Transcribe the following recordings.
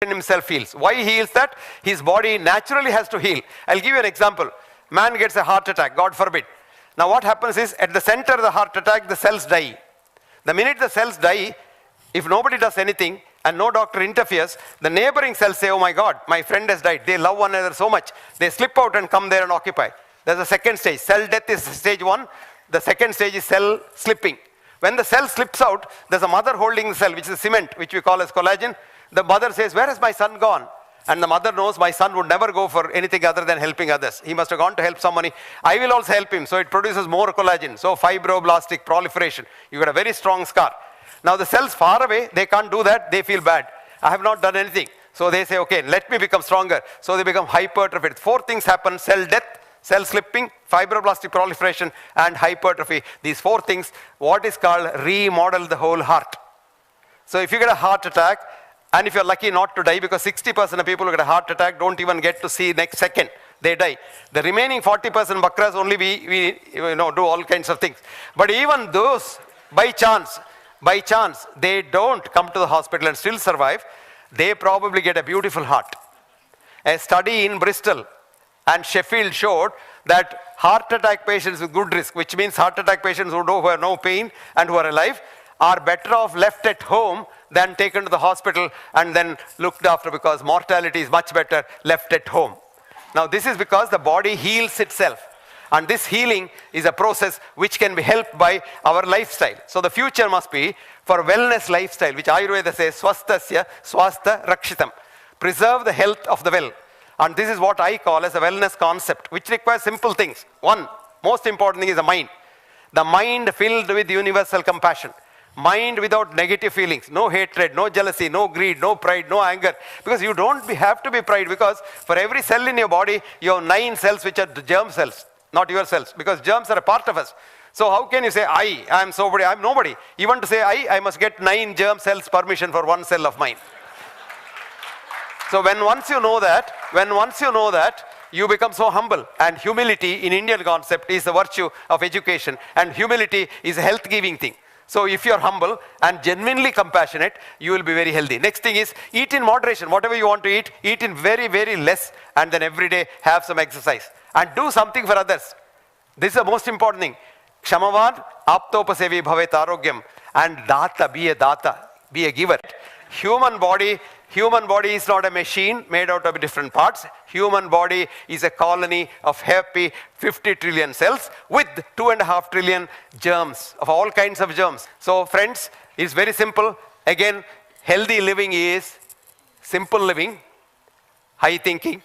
himself heals. Why he heals that? His body naturally has to heal. I'll give you an example. Man gets a heart attack, God forbid. Now what happens is, at the center of the heart attack, the cells die. The minute the cells die, if nobody does anything and no doctor interferes, the neighboring cells say, oh my God, my friend has died. They love one another so much. They slip out and come there and occupy. There's a second stage. Cell death is stage one. The second stage is cell slipping. When the cell slips out, there's a mother holding the cell, which is cement, which we call as collagen. The mother says, where has my son gone? And the mother knows my son would never go for anything other than helping others. He must have gone to help somebody. I will also help him. So it produces more collagen. So fibroblastic proliferation. You got a very strong scar. Now the cells far away, they can't do that. They feel bad. I have not done anything. So they say, okay, let me become stronger. So they become hypertrophied. 4 things happen: cell death, cell slipping, fibroblastic proliferation, and hypertrophy. These 4 things, what is called remodel the whole heart. So if you get a heart attack, and if you're lucky not to die, because 60% of people who get a heart attack don't even get to see next second, they die. The remaining 40% bakras only we do all kinds of things. But even those, by chance, they don't come to the hospital and still survive, they probably get a beautiful heart. A study in Bristol and Sheffield showed that heart attack patients with good risk, which means heart attack patients who have no pain and who are alive, are better off left at home than taken to the hospital and then looked after, because mortality is much better left at home. Now this is because the body heals itself. And this healing is a process which can be helped by our lifestyle. So the future must be for wellness lifestyle, which Ayurveda says, swasthasya swastha rakshitam. Preserve the health of the well. And this is what I call as a wellness concept, which requires simple things. One, most important thing is the mind. The mind filled with universal compassion. Mind without negative feelings, no hatred, no jealousy, no greed, no pride, no anger. Because you don't have to be pride, because for every cell in your body, you have 9 cells which are germ cells, not your cells, because germs are a part of us. So how can you say, I am somebody, I am nobody. Even to say I must get 9 germ cells permission for 1 cell of mine. So once you know that, you become so humble. And humility in Indian concept is the virtue of education. And humility is a health-giving thing. So if you're humble and genuinely compassionate, you will be very healthy. Next thing is, eat in moderation. Whatever you want to eat in very, very less, and then every day have some exercise. And do something for others. This is the most important thing. Kshamavan aptopasevi bhavet arogyam. And data, be a giver. Human body is not a machine made out of different parts. Human body is a colony of happy 50 trillion cells with 2.5 trillion germs, of all kinds of germs. So friends, it's very simple. Again, healthy living is simple living, high thinking,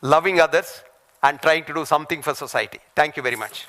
loving others, and trying to do something for society. Thank you very much.